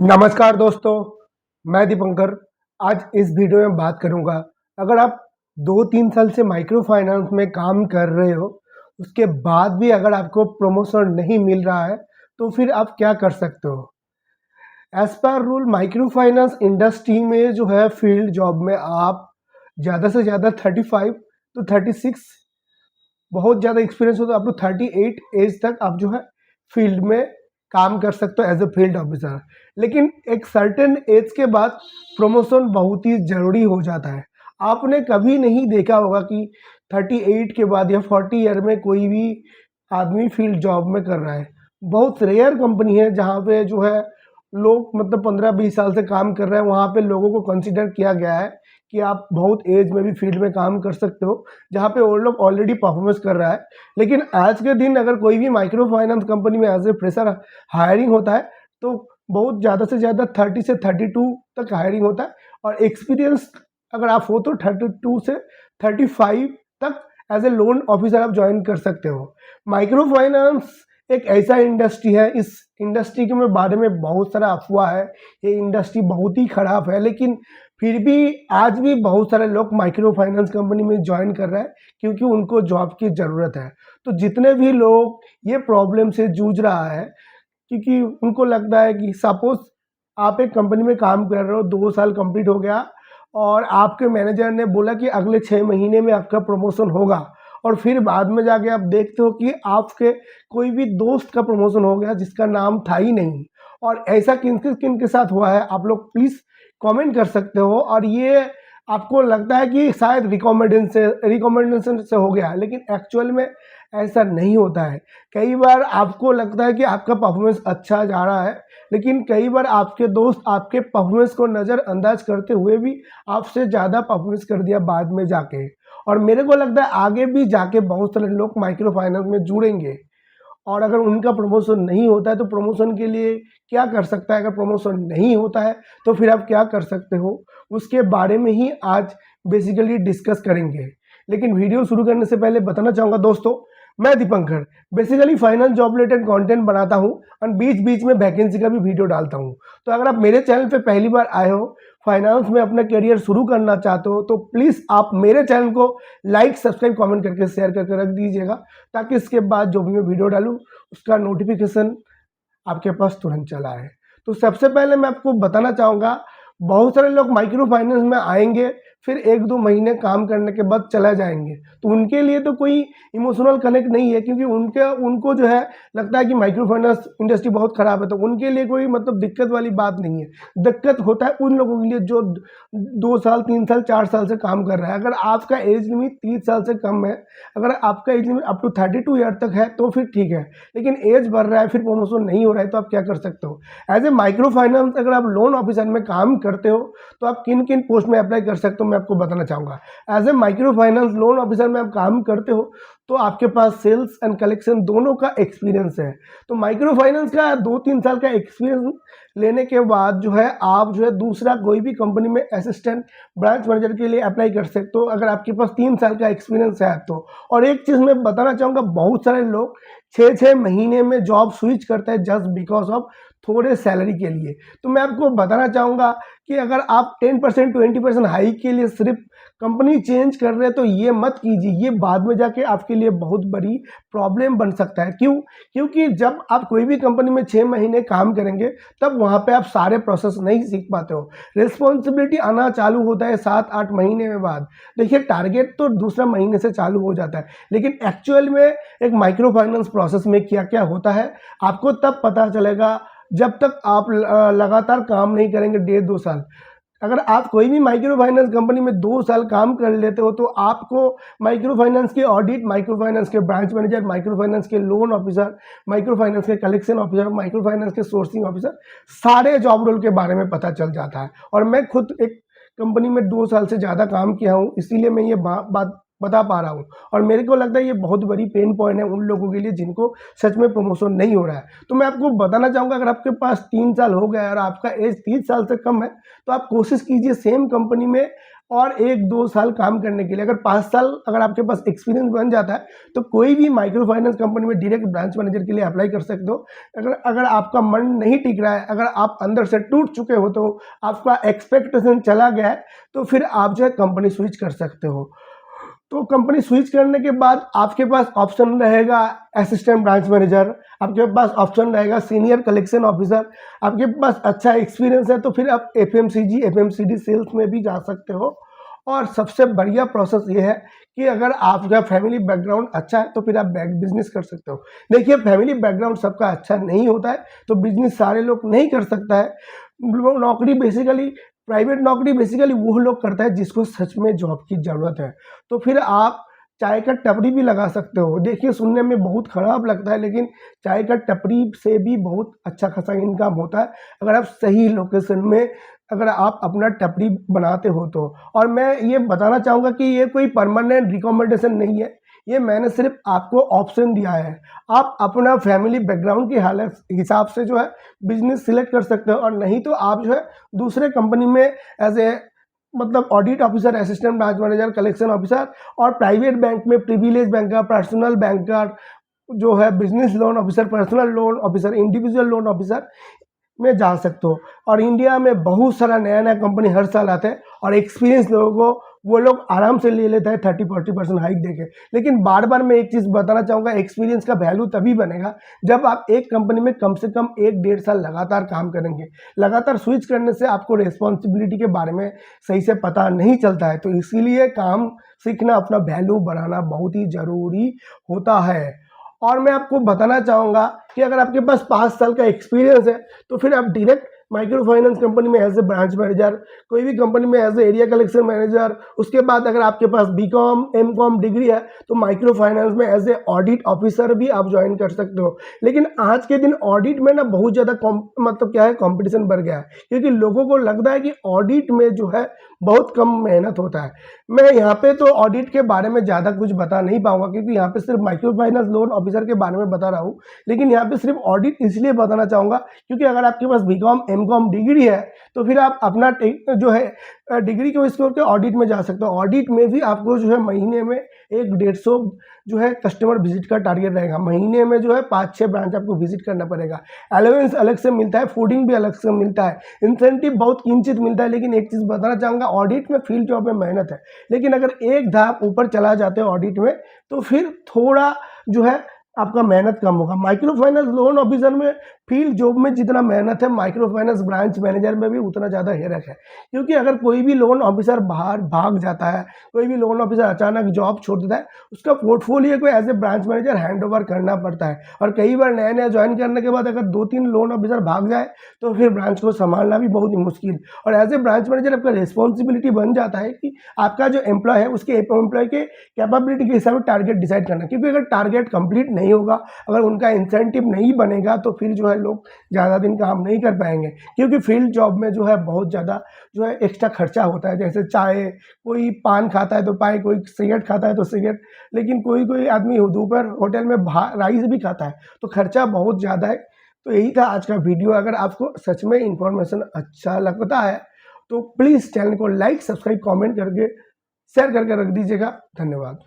नमस्कार दोस्तों, मैं दीपंकर। आज इस वीडियो में बात करूंगा, अगर आप 2-3 साल से माइक्रो फाइनेंस में काम कर रहे हो, उसके बाद भी अगर आपको प्रमोशन नहीं मिल रहा है, तो फिर आप क्या कर सकते हो? As per rule micro finance industry में जो है फील्ड जॉब में आप ज़्यादा से ज़्यादा 35 टू 36, बहुत ज़्यादा एक्सपीरियंस हो तो आप लोग 38 एज तक आप जो है फील्ड में काम कर सकते हो एज ए फील्ड ऑफिसर। लेकिन एक सर्टेन एज के बाद प्रमोशन बहुत ही ज़रूरी हो जाता है। आपने कभी नहीं देखा होगा कि 38 के बाद या 40 ईयर में कोई भी आदमी फील्ड जॉब में कर रहा है। बहुत रेयर कंपनी है जहाँ पे जो है लोग मतलब 15-20 साल से काम कर रहे हैं, वहाँ पे लोगों को कंसिडर किया गया है कि आप बहुत एज में भी फील्ड में काम कर सकते हो, जहाँ पे वो लोग ऑलरेडी परफॉर्मेंस कर रहा है। लेकिन आज के दिन अगर कोई भी माइक्रो फाइनेंस कंपनी में एज ए फ्रेशर हायरिंग होता है, तो बहुत ज़्यादा से ज़्यादा 30 से 32 तक हायरिंग होता है, और एक्सपीरियंस अगर आप हो तो 32 से 35 तक एज ए लोन ऑफिसर आप ज्वाइन कर सकते हो। माइक्रो फाइनेंस एक ऐसा इंडस्ट्री है, इस इंडस्ट्री के बारे में बहुत सारा अफवाह है, ये इंडस्ट्री बहुत ही ख़राब है, लेकिन फिर भी आज भी बहुत सारे लोग माइक्रो फाइनेंस कंपनी में ज्वाइन कर रहे हैं क्योंकि उनको जॉब की ज़रूरत है। तो जितने भी लोग ये प्रॉब्लम से जूझ रहा है, क्योंकि उनको लगता है कि सपोज़ आप एक कंपनी में काम कर रहे हो, 2 साल कंप्लीट हो गया और आपके मैनेजर ने बोला कि अगले 6 महीने में आपका प्रमोशन होगा, और फिर बाद में जाके आप देखते हो कि आपके कोई भी दोस्त का प्रमोशन हो गया जिसका नाम था ही नहीं। और ऐसा किन के साथ हुआ है, आप लोग प्लीज़ कमेंट कर सकते हो। और ये आपको लगता है कि शायद रिकमेंडेशन से हो गया, लेकिन एक्चुअल में ऐसा नहीं होता है। कई बार आपको लगता है कि आपका परफॉर्मेंस अच्छा जा रहा है, लेकिन कई बार आपके दोस्त आपके परफॉर्मेंस को नज़रअंदाज करते हुए भी आपसे ज़्यादा परफॉर्मेंस कर दिया बाद में जाके। और मेरे को लगता है आगे भी जाके बहुत सारे लोग माइक्रो फाइनेंस में जुड़ेंगे, और अगर उनका प्रमोशन नहीं होता है तो प्रमोशन के लिए क्या कर सकता है, अगर प्रमोशन नहीं होता है तो फिर आप क्या कर सकते हो, उसके बारे में ही आज बेसिकली डिस्कस करेंगे। लेकिन वीडियो शुरू करने से पहले बताना चाहूँगा दोस्तों, मैं Dipankar basically finance job related content बनाता हूँ और बीच बीच में वैकेंसी का भी वीडियो डालता हूँ। तो अगर आप मेरे चैनल पे पहली बार आए हो, फाइनेंस में अपना करियर शुरू करना चाहते हो, तो प्लीज़ आप मेरे चैनल को लाइक, सब्सक्राइब, कमेंट करके शेयर करके रख दीजिएगा, ताकि इसके बाद जो भी मैं वीडियो डालूँ उसका नोटिफिकेशन आपके पास तुरंत चला है। तो सबसे पहले मैं आपको बताना चाहूँगा, बहुत सारे लोग माइक्रो फाइनेंस में आएंगे, फिर 1-2 महीने काम करने के बाद चला जाएंगे, तो उनके लिए तो कोई इमोशनल कनेक्ट नहीं है, क्योंकि उनको जो है लगता है कि माइक्रो फाइनेंस इंडस्ट्री बहुत ख़राब है, तो उनके लिए कोई मतलब दिक्कत वाली बात नहीं है। दिक्कत होता है उन लोगों के लिए जो 2 साल, 3 साल, 4 साल से काम कर रहा है। अगर आपका एज लिमिट 30 साल से कम है, अगर आपका age limit up to 32 year तक है तो फिर ठीक है, लेकिन एज बढ़ रहा है फिर प्रमोशन नहीं हो रहा है, तो आप क्या कर सकते हो? एज ए माइक्रो फाइनेंस अगर आप लोन ऑफिसर में काम करते हो, तो आप किन किन पोस्ट में अप्लाई कर सकते हो मैं आपको बताना चाहूँगा। As a micro finance loan officer में आप काम करते हो, तो आपके पास सेल्स एंड कलेक्शन दोनों का एक्सपीरियंस है। तो माइक्रो फाइनेंस का 2-3 साल का एक्सपीरियंस लेने के बाद जो है आप जो है दूसरा कोई भी कंपनी में असिस्टेंट ब्रांच मैनेजर के लिए अप्लाई कर सकते हो, अगर आपके पास 3 साल का एक्सपीरियंस है तो। और एक चीज़ मैं बताना चाहूँगा, बहुत सारे लोग 6-6 महीने में जॉब स्विच करते हैं जस्ट बिकॉज ऑफ थोड़े सैलरी के लिए। तो मैं आपको बताना चाहूँगा कि अगर आप 10% 20% हाइक के लिए सिर्फ कंपनी चेंज कर रहे हैं, तो ये मत कीजिए, ये बाद में जाके आपके लिए बहुत बड़ी प्रॉब्लम बन सकता है। क्यों? क्योंकि जब आप कोई भी कंपनी में 6 महीने काम करेंगे, तब वहाँ पे आप सारे प्रोसेस नहीं सीख पाते हो। रिस्पॉन्सिबिलिटी आना चालू होता है 7-8 महीने में बाद। देखिए, टारगेट तो दूसरा महीने से चालू हो जाता है, लेकिन एक्चुअल में एक माइक्रो फाइनेंस प्रोसेस में क्या क्या होता है आपको तब पता चलेगा, जब तक आप लगातार काम नहीं करेंगे 1.5-2 साल। अगर आप कोई भी माइक्रो फाइनेंस कंपनी में 2 साल काम कर लेते हो, तो आपको माइक्रो फाइनेंस के ऑडिट, माइक्रो फाइनेंस के ब्रांच मैनेजर, माइक्रो फाइनेंस के लोन ऑफिसर, माइक्रो फाइनेंस के कलेक्शन ऑफिसर, माइक्रो फाइनेंस के सोर्सिंग ऑफिसर, सारे जॉब रोल के बारे में पता चल जाता है। और मैं खुद एक कंपनी में 2 साल से ज़्यादा काम किया हूँ, इसीलिए मैं ये बात बता पा रहा हूँ। और मेरे को लगता है ये बहुत बड़ी पेन पॉइंट है उन लोगों के लिए जिनको सच में प्रमोशन नहीं हो रहा है। तो मैं आपको बताना चाहूँगा, अगर आपके पास 3 साल हो गया है और आपका एज 30 साल से कम है, तो आप कोशिश कीजिए सेम कंपनी में और 1-2 साल काम करने के लिए। अगर 5 साल अगर आपके पास एक्सपीरियंस बन जाता है, तो कोई भी माइक्रो फाइनेंस कंपनी में डायरेक्ट ब्रांच मैनेजर के लिए अप्लाई कर सकते हो। अगर अगर आपका मन नहीं टिक रहा है, अगर आप अंदर से टूट चुके हो, तो आपका एक्सपेक्टेशन चला गया है, तो फिर आप जो है कंपनी स्विच कर सकते हो। तो कंपनी स्विच करने के बाद आपके पास ऑप्शन रहेगा असिस्टेंट ब्रांच मैनेजर, आपके पास ऑप्शन रहेगा सीनियर कलेक्शन ऑफिसर, आपके पास अच्छा एक्सपीरियंस है तो फिर आप एफएमसीजी एफएमसीडी सेल्स में भी जा सकते हो। और सबसे बढ़िया प्रोसेस ये है कि अगर आपका फैमिली बैकग्राउंड अच्छा है तो फिर आप बैक बिजनेस कर सकते हो। देखिए, फैमिली बैकग्राउंड सबका अच्छा नहीं होता है, तो बिजनेस सारे लोग नहीं कर सकता है। नौकरी बेसिकली, प्राइवेट नौकरी बेसिकली वो लोग करता है जिसको सच में जॉब की ज़रूरत है। तो फिर आप चाय का टपरी भी लगा सकते हो। देखिए, सुनने में बहुत ख़राब लगता है, लेकिन चाय का टपरी से भी बहुत अच्छा खासा इनकम होता है, अगर आप सही लोकेशन में अगर आप अपना टपरी बनाते हो तो। और मैं ये बताना चाहूँगा कि ये कोई परमानेंट रिकमेंडेशन नहीं है, ये मैंने सिर्फ आपको ऑप्शन दिया है। आप अपना फैमिली बैकग्राउंड की हालत हिसाब से जो है बिज़नेस सिलेक्ट कर सकते हो, और नहीं तो आप जो है दूसरे कंपनी में एज ए मतलब audit officer, assistant branch manager, collection officer, और प्राइवेट बैंक में प्रिविलेज बैंकर, पर्सनल बैंकर, जो है business loan officer, personal loan officer, individual loan officer में जा सकते हो। और इंडिया में बहुत सारा नया नया कंपनी हर साल आते हैं, और एक्सपीरियंस लोगों को वो लोग आराम से ले लेता है 30-40% हाइक देके। लेकिन बार बार मैं एक चीज़ बताना चाहूँगा, एक्सपीरियंस का वैल्यू तभी बनेगा जब आप एक कंपनी में कम से कम 1-1.5 साल लगातार काम करेंगे। लगातार स्विच करने से आपको रिस्पॉन्सिबिलिटी के बारे में सही से पता नहीं चलता है, तो इसीलिए काम सीखना, अपना वैल्यू बढ़ाना बहुत ही ज़रूरी होता है। और मैं आपको बताना चाहूँगा कि अगर आपके पास 5 साल का एक्सपीरियंस है, तो फिर आप डायरेक्ट माइक्रो फाइनेंस कंपनी में एज ए ब्रांच मैनेजर, कोई भी कंपनी में as a area collection manager, उसके बाद अगर आपके पास बीकॉम एमकॉम डिग्री है तो माइक्रो फाइनेंस में एज ए ऑडिट ऑफिसर भी आप ज्वाइन कर सकते हो। लेकिन आज के दिन ऑडिट में ना बहुत ज़्यादा मतलब क्या है, कंपटीशन बढ़ गया है, क्योंकि लोगों को लगता है कि ऑडिट में जो है बहुत कम मेहनत होता है। मैं यहाँ पे तो ऑडिट के बारे में ज़्यादा कुछ बता नहीं पाऊंगा, क्योंकि यहाँ पे सिर्फ माइक्रो फाइनेंस लोन ऑफिसर के बारे में बता रहा हूँ। लेकिन यहाँ पे सिर्फ ऑडिट इसलिए बताना चाहूँगा क्योंकि अगर आपके पास बीकॉम एमकॉम डिग्री है तो फिर आप अपना जो है डिग्री को स्कोर के ऑडिट में जा सकते हो। ऑडिट में भी आपको जो है महीने में 100-150 जो है कस्टमर विजिट का टारगेट रहेगा। महीने में जो है 5-6 ब्रांच आपको विजिट करना पड़ेगा। अलाउंस अलग से मिलता है, फूडिंग भी अलग से मिलता है, इंसेंटिव बहुत किंचित मिलता है। लेकिन एक चीज़ बताना चाहूँगा, ऑडिट में फील्ड जॉब में मेहनत है, लेकिन अगर एक धाप ऊपर चला जाते हो ऑडिट में तो फिर थोड़ा जो है आपका मेहनत कम होगा। माइक्रो फाइनेंस लोन ऑफिसर में फील्ड जॉब में जितना मेहनत है, माइक्रो फाइनेंस ब्रांच मैनेजर में भी उतना ज़्यादा हेरक है। क्योंकि अगर कोई भी लोन ऑफिसर बाहर भाग जाता है, कोई भी लोन ऑफिसर अचानक जॉब छोड़ देता है, उसका पोर्टफोलियो को as a branch manager hand over करना पड़ता है। और कई बार नया नया ज्वाइन करने के बाद अगर 2-3 लोन ऑफिसर भाग जाए तो फिर ब्रांच को संभालना भी बहुत ही मुश्किल। और एज ए ब्रांच मैनेजर आपका रिस्पॉन्सिबिलिटी बन जाता है कि आपका जो एम्प्लॉय है उसके एम्प्लॉय के कैपेबिलिटी के हिसाब से टारगेट डिसाइड करना। क्योंकि अगर टारगेट कंप्लीट नहीं होगा, अगर उनका इंसेंटिव नहीं बनेगा, तो फिर जो है लोग ज़्यादा दिन काम नहीं कर पाएंगे। क्योंकि फील्ड जॉब में जो है बहुत ज़्यादा जो है एक्स्ट्रा खर्चा होता है, जैसे चाय, कोई पान खाता है तो पान, कोई सिगरेट खाता है तो सिगरेट, लेकिन कोई कोई आदमी दोपहर होटल में राइस भी खाता है, तो खर्चा बहुत ज़्यादा है। तो यही था आज का वीडियो। अगर आपको सच में इंफॉर्मेशन अच्छा लगता है तो प्लीज़ चैनल को लाइक, सब्सक्राइब, कमेंट करके शेयर करके रख दीजिएगा। धन्यवाद।